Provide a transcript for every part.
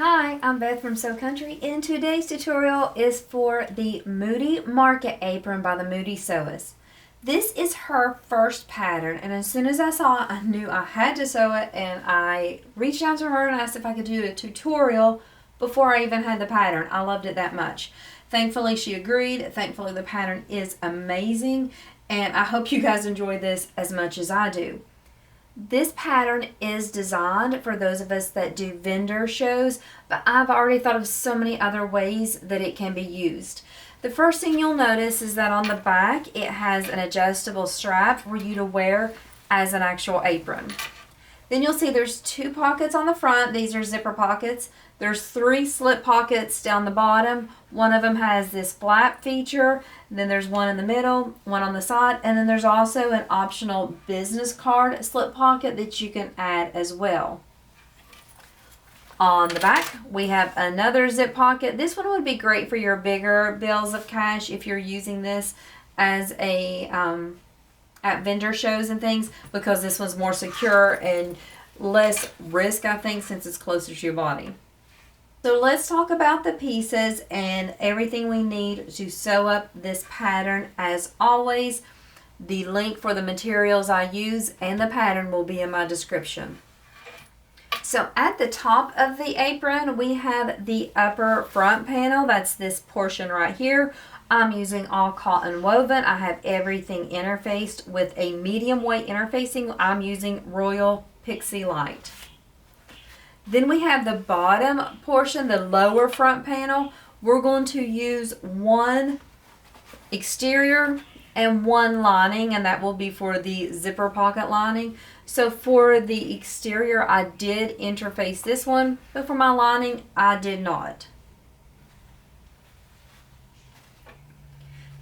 Hi, I'm Beth from Sew Country, and today's tutorial is for the Moody Market Apron by the Moody Sewist. This is her first pattern, and as soon as I saw it, I knew I had to sew it, and I reached out to her and asked if I could do a tutorial before I even had the pattern. I loved it that much. Thankfully, she agreed. Thankfully, the pattern is amazing, and I hope you guys enjoy this as much as I do. This pattern is designed for those of us that do vendor shows, but I've already thought of so many other ways that it can be used. The first thing you'll notice is that on the back it has an adjustable strap for you to wear as an actual apron. Then you'll see there's two pockets on the front. These are zipper pockets. There's three slip pockets down the bottom. One of them has this flap feature. Then there's one in the middle, one on the side, and then there's also an optional business card slip pocket that you can add as well. On the back, we have another zip pocket. This one would be great for your bigger bills of cash if you're using this as a at vendor shows and things, because this one's more secure and less risk, I think, since it's closer to your body. So let's talk about the pieces and everything we need to sew up this pattern. As always, the link for the materials I use and the pattern will be in my description. So at the top of the apron, we have the upper front panel. That's this portion right here. I'm using all cotton woven. I have everything interfaced with a medium weight interfacing. I'm using Royal Pixie Light. Then we have the bottom portion, the lower front panel. We're going to use one exterior and one lining, and that will be for the zipper pocket lining. So for the exterior, I did interface this one, but for my lining, I did not.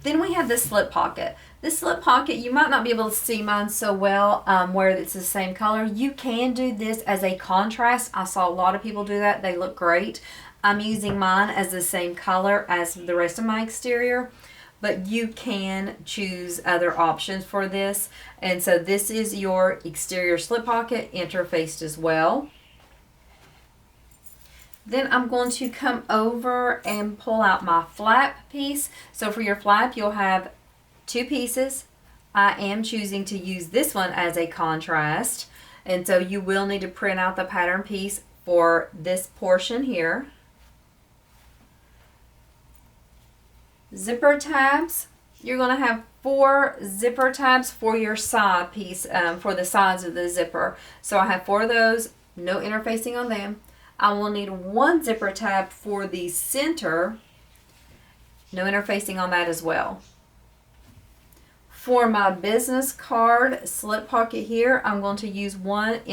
Then we have the slip pocket. This slip pocket, you might not be able to see mine so well where it's the same color. You can do this as a contrast. I saw a lot of people do that. They look great. I'm using mine as the same color as the rest of my exterior, but you can choose other options for this. And so this is your exterior slip pocket interfaced as well. Then I'm going to come over and pull out my flap piece. So for your flap, you'll have two pieces. I am choosing to use this one as a contrast. And so you will need to print out the pattern piece for this portion here. Zipper tabs. You're going to have 4 zipper tabs for your side piece, for the sides of the zipper. So I have 4 of those, no interfacing on them. I will need 1 zipper tab for the center, no interfacing on that as well. For my business card slip pocket here, I'm going to use one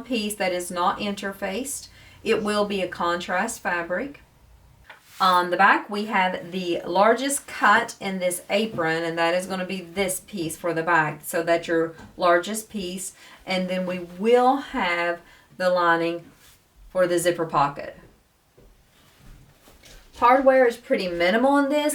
piece that is not interfaced. It will be a contrast fabric. On the back, we have the largest cut in this apron, and that is going to be this piece for the back. So that's your largest piece. And then we will have the lining for the zipper pocket. Hardware is pretty minimal in this.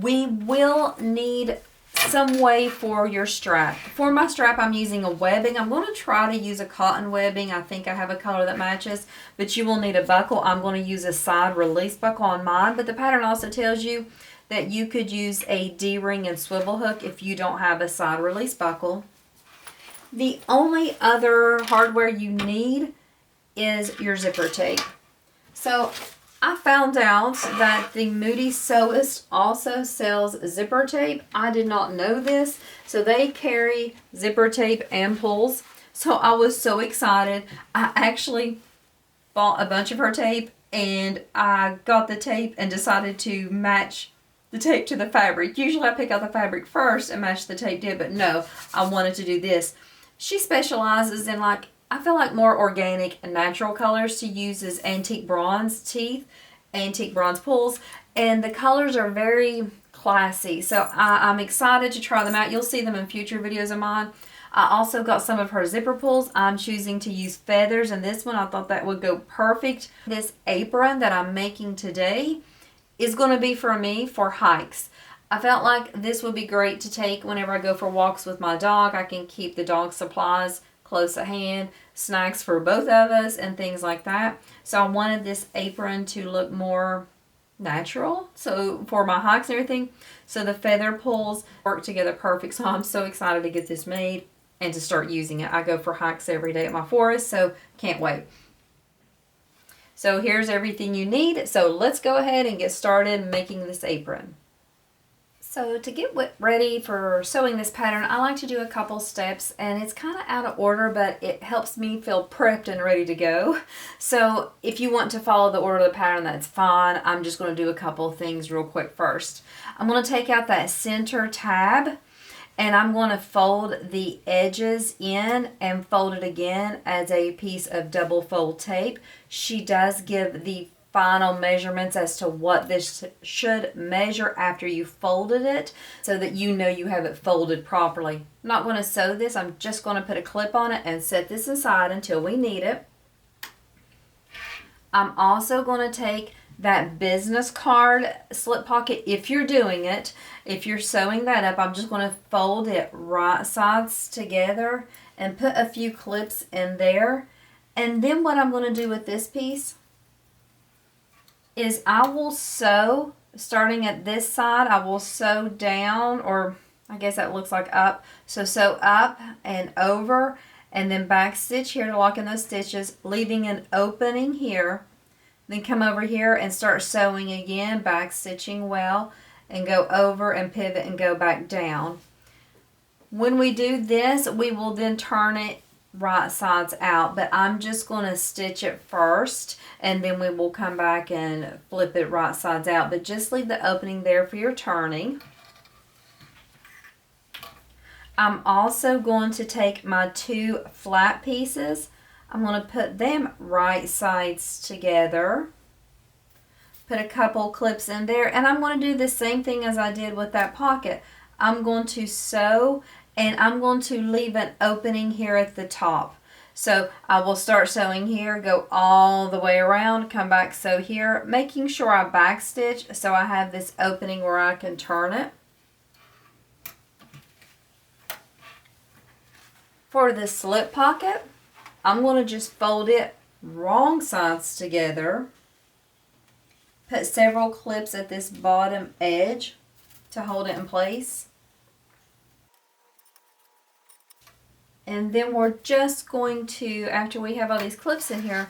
We will need some way for your strap. For my strap, I'm using a webbing. I'm going to try to use a cotton webbing. I think I have a color that matches, but you will need a buckle. I'm going to use a side release buckle on mine, but the pattern also tells you that you could use a D-ring and swivel hook if you don't have a side release buckle. The only other hardware you need is your zipper tape. So I found out that the Moody Sewist also sells zipper tape. I did not know this. So they carry zipper tape and pulls. So I was so excited. I actually bought a bunch of her tape, and I got the tape and decided to match the tape to the fabric. Usually I pick out the fabric first and match the tape to it, but no, I wanted to do this. She specializes in, like, I feel like more organic and natural colors to use as antique bronze teeth, antique bronze pulls, and the colors are very classy. So I'm excited to try them out. You'll see them in future videos of mine. I also got some of her zipper pulls. I'm choosing to use feathers, and this one I thought that would go perfect. This apron that I'm making today is going to be for me for hikes. I felt like this would be great to take whenever I go for walks with my dog. I can keep the dog supplies close at hand, snacks for both of us and things like that. So I wanted this apron to look more natural, so for my hikes and everything. So the feather pulls work together perfect. So I'm so excited to get this made and to start using it. I go for hikes every day at my forest, so can't wait. So here's everything you need. So let's go ahead and get started making this apron. So to get ready for sewing this pattern, I like to do a couple steps, and it's kind of out of order, but it helps me feel prepped and ready to go. So if you want to follow the order of the pattern, that's fine. I'm just going to do a couple things real quick first. I'm going to take out that center tab, and I'm going to fold the edges in and fold it again as a piece of double fold tape. She does give the final measurements as to what this should measure after you folded it, so that you know you have it folded properly. I'm not going to sew this. I'm just going to put a clip on it and set this aside until we need it. I'm also going to take that business card slip pocket. If you're doing it, if you're sewing that up, I'm just going to fold it right sides together and put a few clips in there. And then what I'm going to do with this piece is I will sew, starting at this side, I will sew down, or I guess that looks like up. So sew up and over, and then back stitch here to lock in those stitches, leaving an opening here. Then come over here and start sewing again, back stitching well, and go over and pivot and go back down. When we do this, we will then turn it right sides out, but I'm just going to stitch it first, and then we will come back and flip it right sides out, but just leave the opening there for your turning. I'm also going to take my two flat pieces. I'm going to put them right sides together, put a couple clips in there, and I'm going to do the same thing as I did with that pocket. I'm going to sew, and I'm going to leave an opening here at the top. So I will start sewing here, go all the way around, come back, sew here, making sure I back stitch so I have this opening where I can turn it. For the slip pocket, I'm going to just fold it wrong sides together, put several clips at this bottom edge to hold it in place. And then we're just going to, after we have all these clips in here,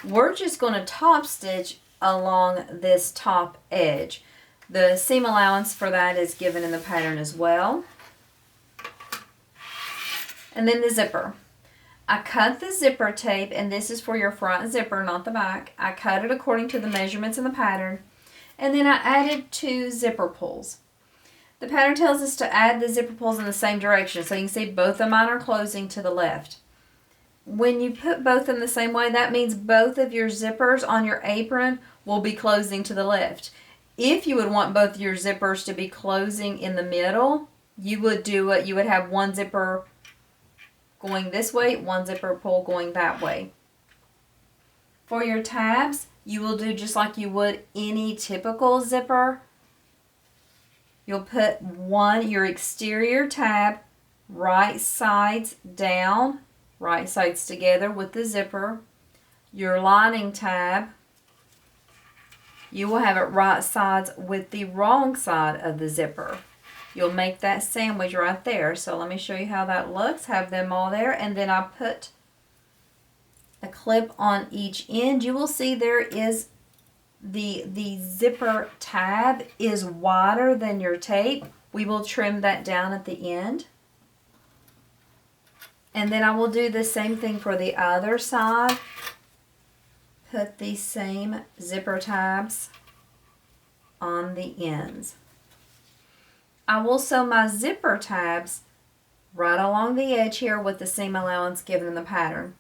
we're just going to top stitch along this top edge. The seam allowance for that is given in the pattern as well. And then the zipper. I cut the zipper tape, and this is for your front zipper, not the back. I cut it according to the measurements in the pattern. And then I added 2 zipper pulls. The pattern tells us to add the zipper pulls in the same direction, so you can see both of mine are closing to the left. When you put both in the same way, that means both of your zippers on your apron will be closing to the left. If you would want both your zippers to be closing in the middle, you would do it. You would have one zipper going this way, one zipper pull going that way. For your tabs, you will do just like you would any typical zipper. You'll put your exterior tab right sides down, right sides together with the zipper. Your lining tab, you will have it right sides with the wrong side of the zipper. You'll make that sandwich right there. So let me show you how that looks. Have them all there, and then I put a clip on each end. You will see there is the zipper tab is wider than your tape. We will trim that down at the end. And then I will do the same thing for the other side. Put the same zipper tabs on the ends. I will sew my zipper tabs right along the edge here with the seam allowance given in the pattern.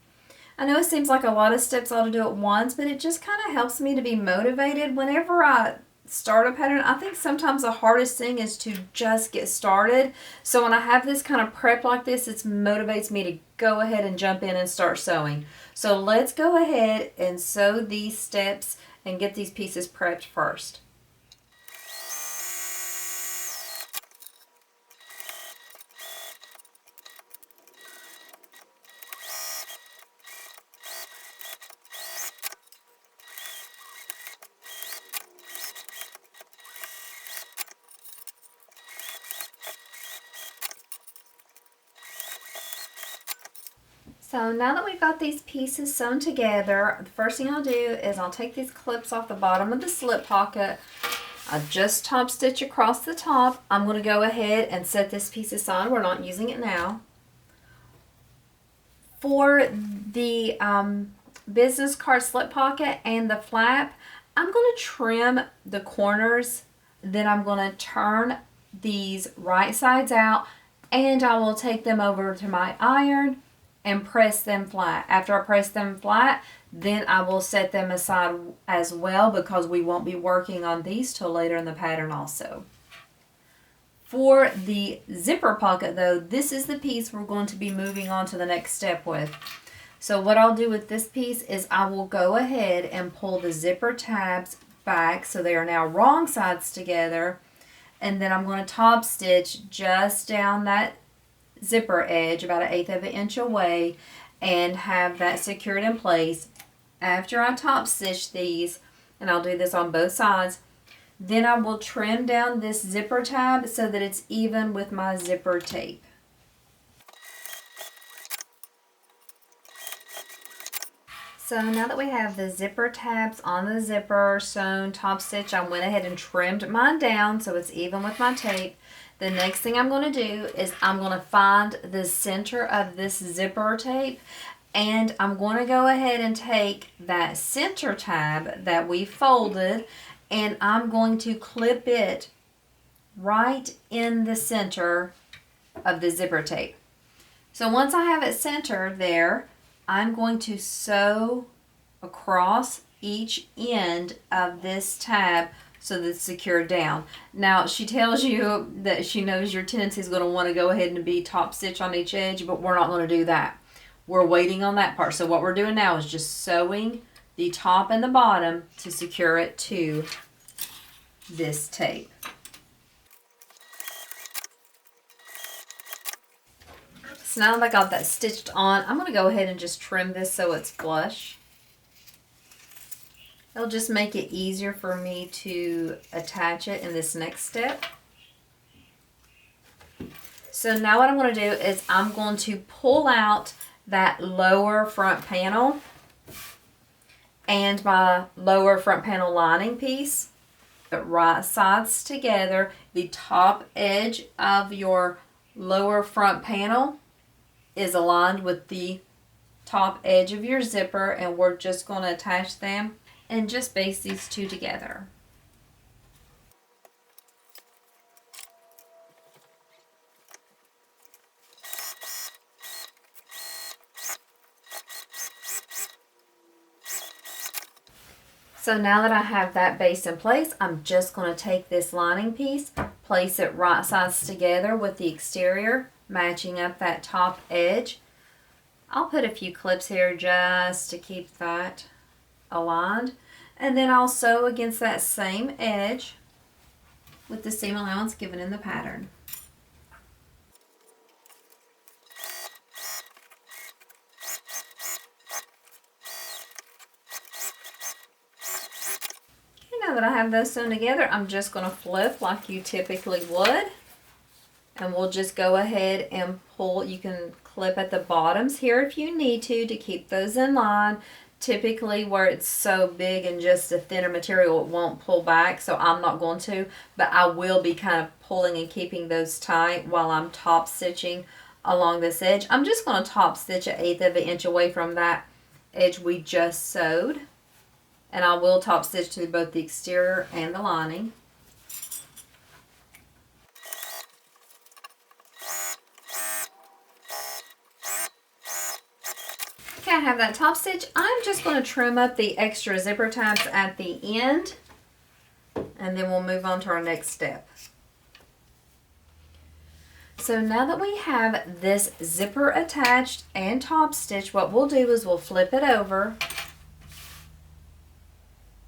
I know it seems like a lot of steps I ought to do at once, but it just kind of helps me to be motivated. Whenever I start a pattern, I think sometimes the hardest thing is to just get started. So when I have this kind of prep like this, it motivates me to go ahead and jump in and start sewing. So let's go ahead and sew these steps and get these pieces prepped first. So now that we've got these pieces sewn together, the first thing I'll do is I'll take these clips off the bottom of the slip pocket. I just top stitch across the top. I'm going to go ahead and set this piece aside. We're not using it now. For the business card slip pocket and the flap, I'm going to trim the corners. Then I'm going to turn these right sides out, and I will take them over to my iron and press them flat. After I press them flat, then I will set them aside as well, because we won't be working on these till later in the pattern also. For the zipper pocket though, this is the piece we're going to be moving on to the next step with. So what I'll do with this piece is I will go ahead and pull the zipper tabs back so they are now wrong sides together, and then I'm going to top stitch just down that zipper edge about 1/8 of an inch away and have that secured in place. After I top stitch these, and I'll do this on both sides, then I will trim down this zipper tab so that it's even with my zipper tape. So now that we have the zipper tabs on the zipper sewn, top stitch, I went ahead and trimmed mine down so it's even with my tape. The next thing I'm going to do is I'm going to find the center of this zipper tape, and I'm going to go ahead and take that center tab that we folded, and I'm going to clip it right in the center of the zipper tape. So once I have it centered there, I'm going to sew across each end of this tab so that it's secured down. Now, she tells you that she knows your tendency is going to want to go ahead and be top stitch on each edge, but we're not going to do that. We're waiting on that part. So what we're doing now is just sewing the top and the bottom to secure it to this tape. So now that I got that stitched on, I'm going to go ahead and just trim this so it's flush. It'll just make it easier for me to attach it in this next step. So now what I'm going to do is I'm going to pull out that lower front panel and my lower front panel lining piece. Put right sides together. The top edge of your lower front panel is aligned with the top edge of your zipper, and we're just going to attach them and just baste these two together. So now that I have that base in place, I'm just going to take this lining piece, place it right sides together with the exterior, matching up that top edge. I'll put a few clips here just to keep that aligned, and then I'll sew against that same edge with the seam allowance given in the pattern. Now that I have those sewn together, I'm just going to flip like you typically would, and we'll just go ahead and pull. You can clip at the bottoms here if you need to keep those in line. Typically where it's so big and just a thinner material, it won't pull back, so I'm not going to, but I will be kind of pulling and keeping those tight while I'm top stitching along this edge. I'm just going to top stitch 1/8 of an inch away from that edge we just sewed, and I will top stitch to both the exterior and the lining. Okay, I have that top stitch. I'm just going to trim up the extra zipper tabs at the end, and then we'll move on to our next step. So now that we have this zipper attached and top stitched, what we'll do is we'll flip it over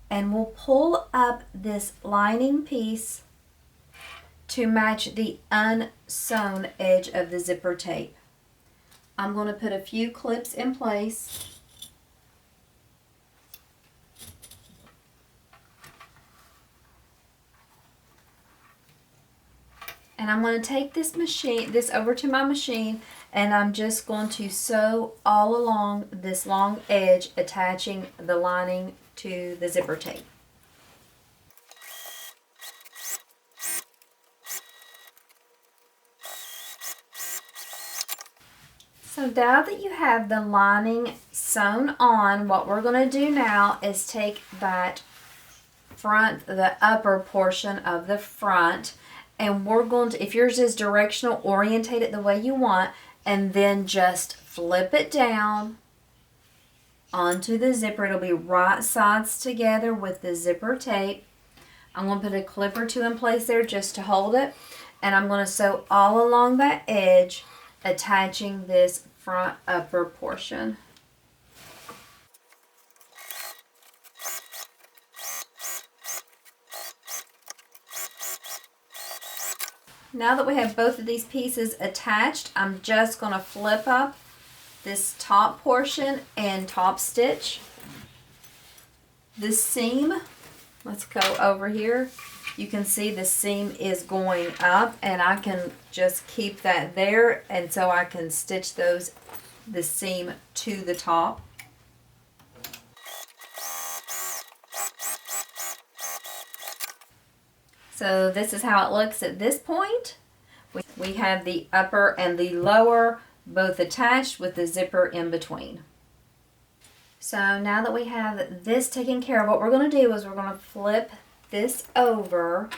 and we'll pull up this lining piece to match the unsewn edge of the zipper tape. I'm going to put a few clips in place. And I'm going to take this over to my machine, And I'm just going to sew all along this long edge, attaching the lining to the zipper tape. So now that you have the lining sewn on, what we're going to do now is take that front, the upper portion of the front, and we're going to, if yours is directional, orientate it the way you want, and then just flip it down onto the zipper. It'll be right sides together with the zipper tape. I'm going to put a clip or two in place there just to hold it, and I'm going to sew all along that edge, attaching this front upper portion. Now that we have both of these pieces attached, I'm just going to flip up this top portion and top stitch this seam. Let's go over here. You can see the seam is going up, and I can just keep that there, and so I can stitch the seam to the top. So this is how it looks at this point. We have the upper and the lower both attached with the zipper in between. So now that we have this taken care of, what we're going to do is we're going to flip this over,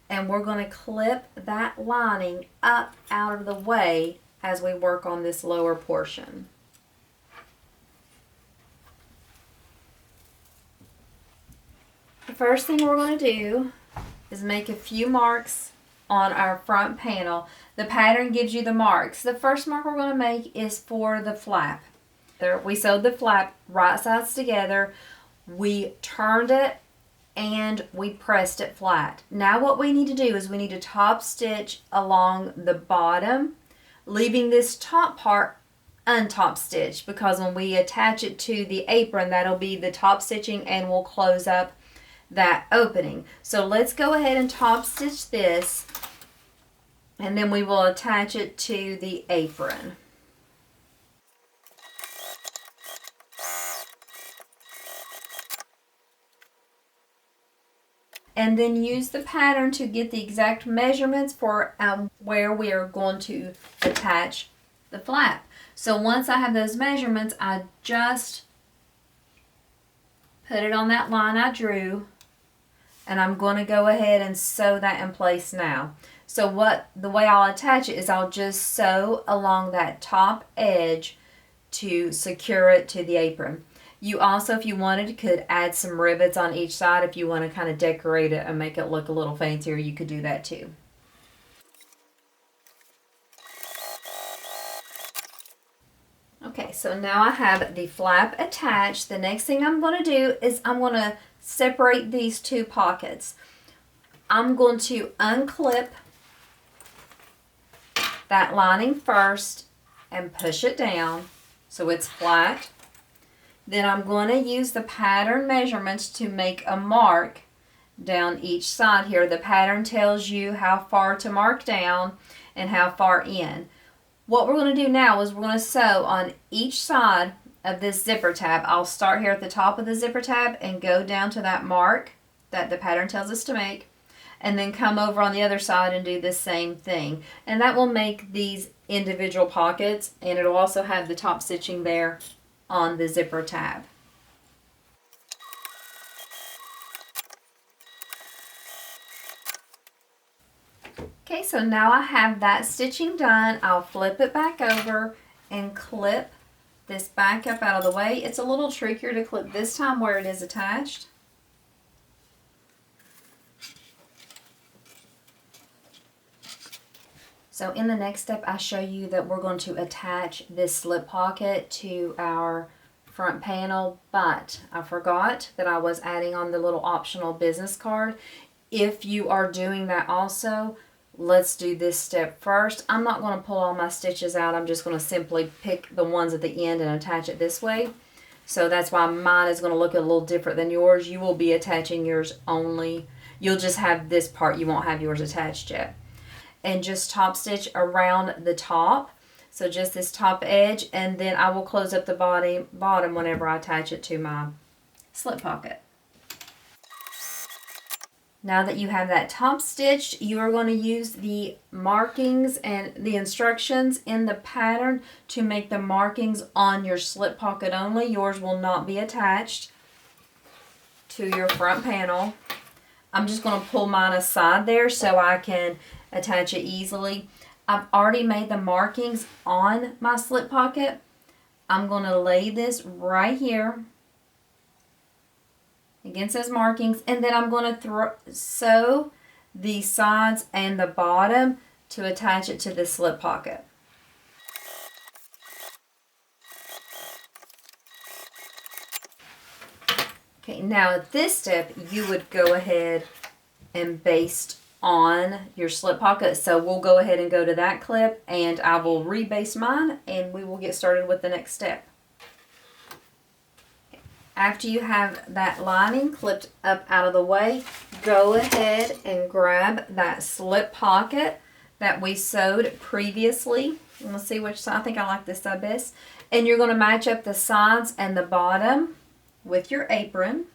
and we're going to clip that lining up out of the way as we work on this lower portion. The first thing we're going to do is make a few marks on our front panel. The pattern gives you the marks. The first mark we're going to make is for the flap. We sewed the flap right sides together, we turned it, and we pressed it flat. Now what we need to do is we need to top stitch along the bottom, leaving this top part untop stitched, because when we attach it to the apron, that'll be the top stitching and we'll close up that opening. So let's go ahead and top stitch this, and then we will attach it to the apron. And then use the pattern to get the exact measurements for where we are going to attach the flap. So once I have those measurements, I just put it on that line I drew, and I'm going to go ahead and sew that in place now. So the way I'll attach it is I'll just sew along that top edge to secure it to the apron. You also, if you wanted, could add some rivets on each side. If you want to kind of decorate it and make it look a little fancier, you could do that too. Okay, so now I have the flap attached. The next thing I'm going to do is I'm going to separate these two pockets. I'm going to unclip that lining first and push it down so it's flat. Then I'm going to use the pattern measurements to make a mark down each side here. The pattern tells you how far to mark down and how far in. What we're going to do now is we're going to sew on each side of this zipper tab. I'll start here at the top of the zipper tab and go down to that mark that the pattern tells us to make, and then come over on the other side and do the same thing. And that will make these individual pockets, and it'll also have the top stitching there on the zipper tab. Okay, so now I have that stitching done. I'll flip it back over and clip this back up out of the way. It's a little trickier to clip this time where it is attached. So in the next step, I show you that we're going to attach this slip pocket to our front panel, but I forgot that I was adding on the little optional business card. If you are doing that also, let's do this step first. I'm not going to pull all my stitches out. I'm just going to simply pick the ones at the end and attach it this way. So that's why mine is going to look a little different than yours. You will be attaching yours only. You'll just have this part. You won't have yours attached yet. and just top stitch around the top. So just this top edge, and then I will close up the bottom whenever I attach it to my slip pocket. Now that you have that top stitched, you are going to use the markings and the instructions in the pattern to make the markings on your slip pocket only. Yours will not be attached to your front panel. I'm just going to pull mine aside there so I can attach it easily. I've already made the markings on my slip pocket. I'm going to lay this right here against those markings, and then I'm going to sew the sides and the bottom to attach it to the slip pocket. Okay, now at this step you would go ahead and baste on your slip pocket. So we'll go ahead and go to that clip, and I will rebaste mine, and we will get started with the next step. After you have that lining clipped up out of the way, go ahead and grab that slip pocket that we sewed previously. And let's see which side. I think I like this side best. And you're going to match up the sides and the bottom with your apron.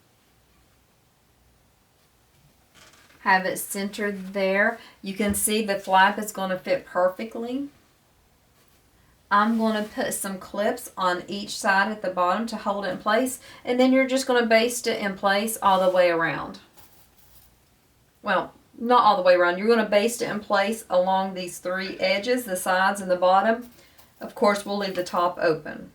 Have it centered there. You can see the flap is going to fit perfectly. I'm going to put some clips on each side at the bottom to hold it in place, and then you're just going to baste it in place all the way around. Well, not all the way around. You're going to baste it in place along these three edges, the sides and the bottom. Of course, we'll leave the top open.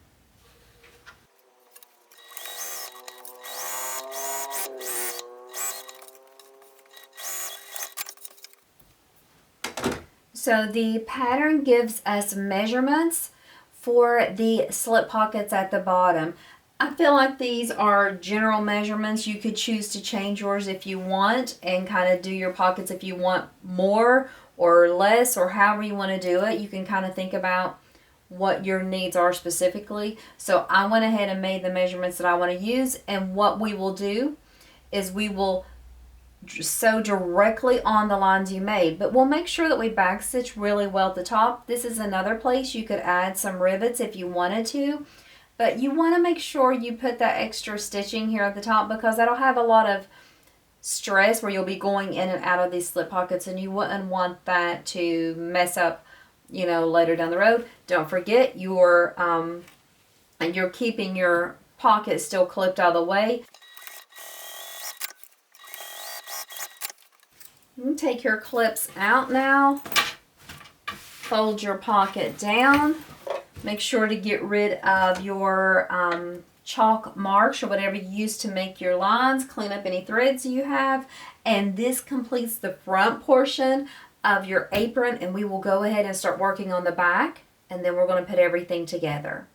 So the pattern gives us measurements for the slip pockets at the bottom. I feel like these are general measurements. You could choose to change yours if you want and kind of do your pockets if you want more or less, or however you want to do it. You can kind of think about what your needs are specifically. So I went ahead and made the measurements that I want to use, and what we will do is we will sew directly on the lines you made, but we'll make sure that we backstitch really well at the top. This is another place you could add some rivets if you wanted to, but you want to make sure you put that extra stitching here at the top, because that'll have a lot of stress where you'll be going in and out of these slip pockets, and you wouldn't want that to mess up, you know, later down the road. Don't forget and you're keeping your pocket still clipped out of the way. Take your clips out now. Fold your pocket down. Make sure to get rid of your chalk marks or whatever you use to make your lines. Clean up any threads you have. And this completes the front portion of your apron, and we will go ahead and start working on the back, and then we're going to put everything together.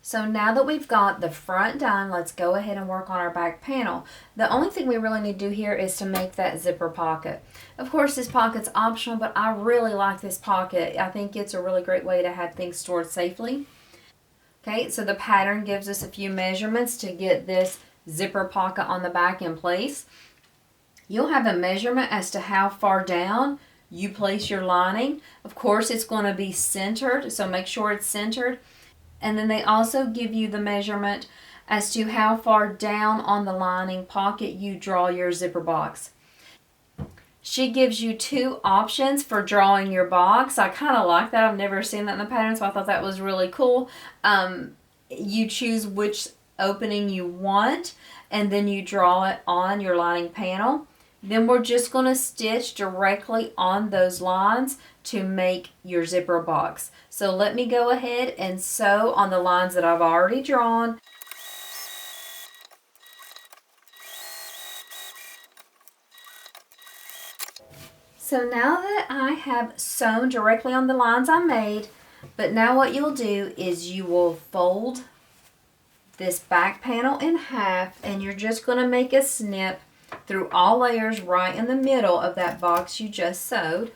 So now that we've got the front done, let's go ahead and work on our back panel. The only thing we really need to do here is to make that zipper pocket. Of course, this pocket's optional, but I really like this pocket. I think it's a really great way to have things stored safely. Okay, so the pattern gives us a few measurements to get this zipper pocket on the back in place. You'll have a measurement as to how far down you place your lining. Of course, it's going to be centered, so make sure it's centered. And then they also give you the measurement as to how far down on the lining pocket you draw your zipper box. She gives you two options for drawing your box. I kind of like that. I've never seen that in the pattern, so I thought that was really cool. You choose which opening you want, and then you draw it on your lining panel. Then we're just going to stitch directly on those lines to make your zipper box. So let me go ahead and sew on the lines that I've already drawn. So now that I have sewn directly on the lines I made, but now what you'll do is you will fold this back panel in half, and you're just going to make a snip through all layers right in the middle of that box you just sewed.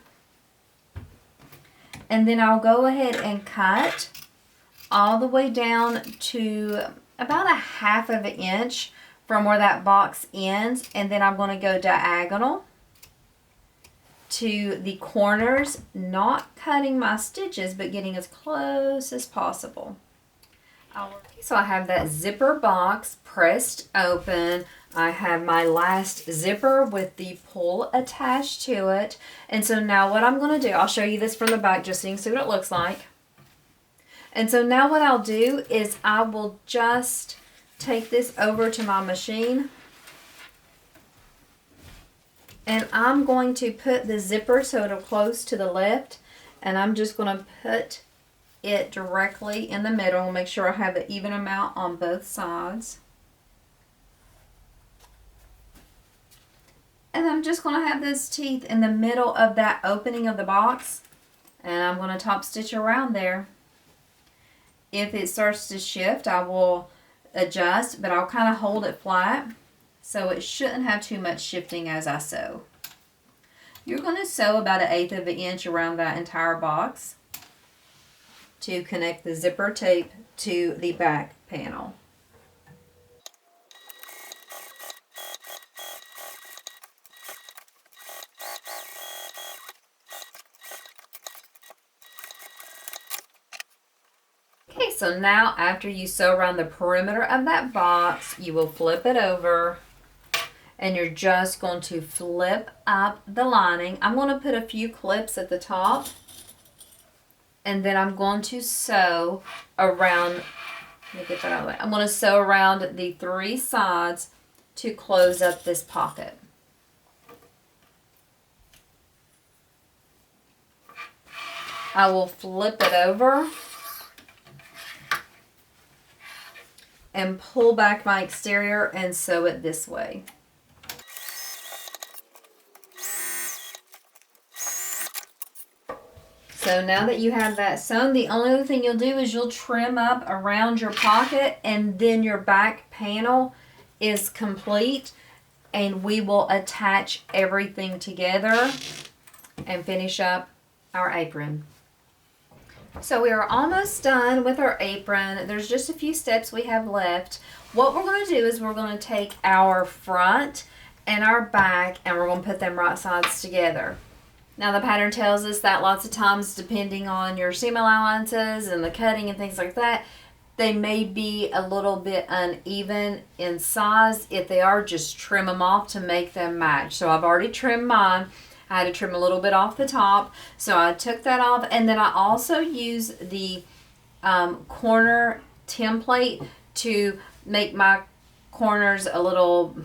And then I'll go ahead and cut all the way down to about a 1/2 inch from where that box ends, and then I'm going to go diagonal to the corners, not cutting my stitches, but getting as close as possible. So I have that zipper box pressed open. I have my last zipper with the pull attached to it. And so now what I'm going to do, I'll show you this from the back just so you can see what it looks like. And so now what I'll do is I will just take this over to my machine. And I'm going to put the zipper so it'll close to the left. And I'm just going to put it directly in the middle. Make sure I have an even amount on both sides. And I'm just going to have those teeth in the middle of that opening of the box. And I'm going to top stitch around there. If it starts to shift, I will adjust, but I'll kind of hold it flat. So it shouldn't have too much shifting as I sew. You're going to sew about 1/8 of an inch around that entire box to connect the zipper tape to the back panel. Okay, so now after you sew around the perimeter of that box, you will flip it over and you're just going to flip up the lining. I'm going to put a few clips at the top and then I'm going to sew around, let me get that out of the way. I'm going to sew around the 3 sides to close up this pocket. I will flip it over and pull back my exterior and sew it this way. So now that you have that sewn, the only other thing you'll do is you'll trim up around your pocket and then your back panel is complete and we will attach everything together and finish up our apron. So we are almost done with our apron. There's just a few steps we have left. What we're going to do is we're going to take our front and our back and we're going to put them right sides together. Now the pattern tells us that lots of times, depending on your seam allowances and the cutting and things like that, they may be a little bit uneven in size. If they are, just trim them off to make them match. So I've already trimmed mine. I had to trim a little bit off the top. So I took that off, and then I also use the corner template to make my corners a little,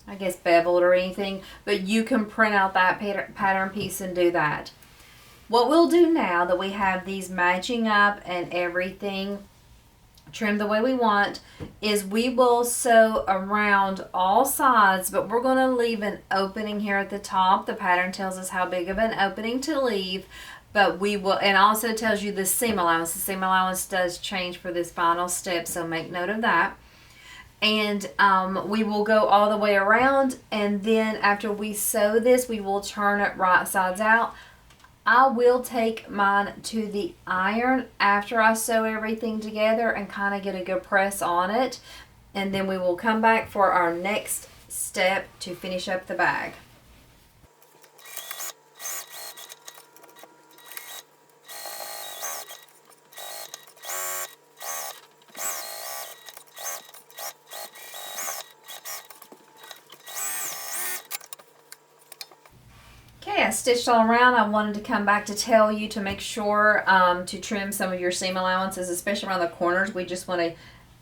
I guess, beveled or anything, but you can print out that pattern piece and do that. What we'll do now that we have these matching up and everything trimmed the way we want is we will sew around all sides, but we're going to leave an opening here at the top. The pattern tells us how big of an opening to leave, but we will, and also tells you the seam allowance. The seam allowance does change for this final step, so make note of that. And we will go all the way around, and then after we sew this, we will turn it right sides out. I will take mine to the iron after I sew everything together and kind of get a good press on it, and then we will come back for our next step to finish up the bag. I stitched all around. I wanted to come back to tell you to make sure to trim some of your seam allowances, especially around the corners. We just want to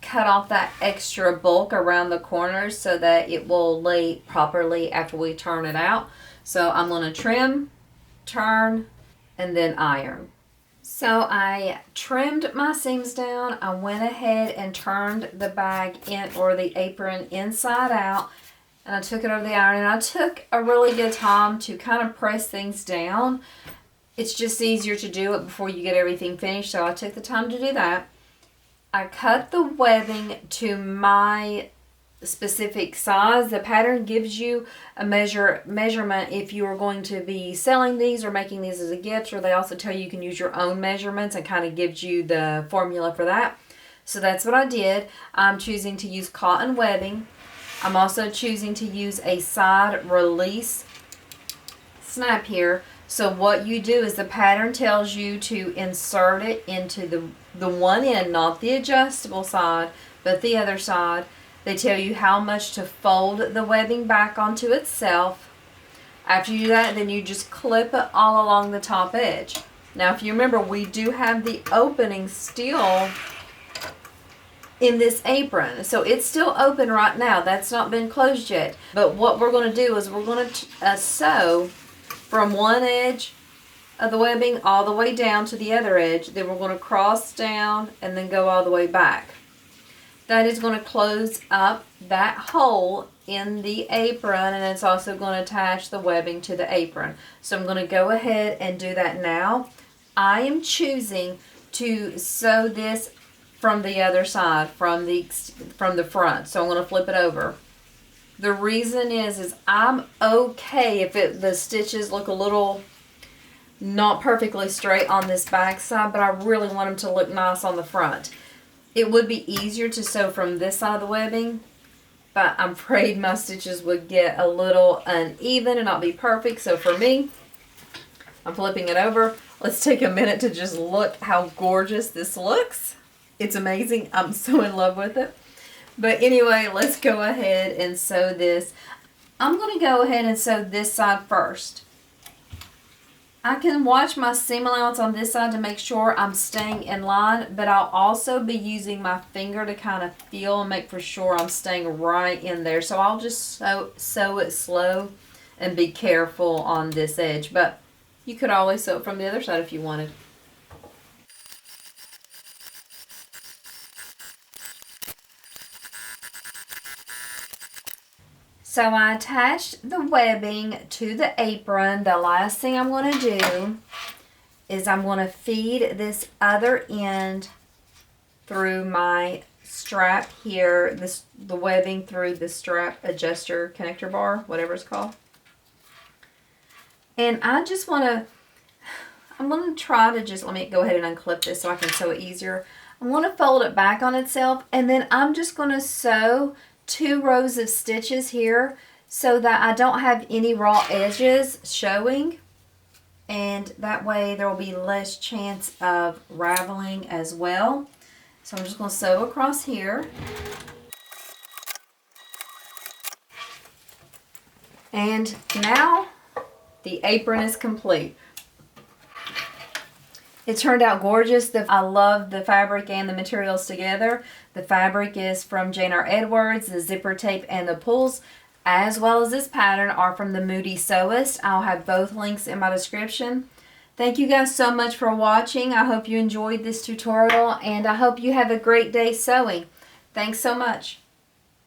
cut off that extra bulk around the corners so that it will lay properly after we turn it out. So I'm going to trim, turn, and then iron. So I trimmed my seams down. I went ahead and turned the bag in, or the apron, inside out. And I took it over the iron, and I took a really good time to kind of press things down. It's just easier to do it before you get everything finished, so I took the time to do that. I cut the webbing to my specific size. The pattern gives you a measurement if you are going to be selling these or making these as a gift, or they also tell you you can use your own measurements and kind of gives you the formula for that. So that's what I did. I'm choosing to use cotton webbing. I'm also choosing to use a side release snap here So what you do is the pattern tells you to insert it into the one end, not the adjustable side, but the other side. They tell you how much to fold the webbing back onto itself. After you do that, then you just clip it all along the top edge. Now, if you remember, we do have the opening still in this apron. So it's still open right now. That's not been closed yet. But what we're going to do is we're going to sew from one edge of the webbing all the way down to the other edge. Then we're going to cross down and then go all the way back. That is going to close up that hole in the apron, and it's also going to attach the webbing to the apron. So I'm going to go ahead and do that now. I am choosing to sew this from the other side, from the front. So I'm going to flip it over. The reason is I'm okay if the stitches look a little not perfectly straight on this back side, but I really want them to look nice on the front. It would be easier to sew from this side of the webbing, but I'm afraid my stitches would get a little uneven and not be perfect. So for me, I'm flipping it over. Let's take a minute to just look how gorgeous this looks. It's amazing. I'm so in love with it. But anyway, let's go ahead and sew this. I'm going to go ahead and sew this side first. I can watch my seam allowance on this side to make sure I'm staying in line, but I'll also be using my finger to kind of feel and make for sure I'm staying right in there. So I'll just sew it slow and be careful on this edge, but you could always sew it from the other side if you wanted. So I attached the webbing to the apron. The last thing I'm going to do is I'm going to feed this other end through my strap here, the webbing through the strap adjuster connector bar, whatever it's called. And I just want to, I'm going to try to just, let me go ahead and unclip this so I can sew it easier. I'm going to fold it back on itself, and then I'm just going to sew 2 rows of stitches here so that I don't have any raw edges showing, and that way there will be less chance of raveling as well. So I'm just going to sew across here. And now the apron is complete. It turned out gorgeous. I love the fabric and the materials together. The fabric is from Jane R. Edwards. The zipper tape and the pulls, as well as this pattern, are from the Moody Sewist. I'll have both links in my description. Thank you guys so much for watching. I hope you enjoyed this tutorial, and I hope you have a great day sewing. Thanks so much.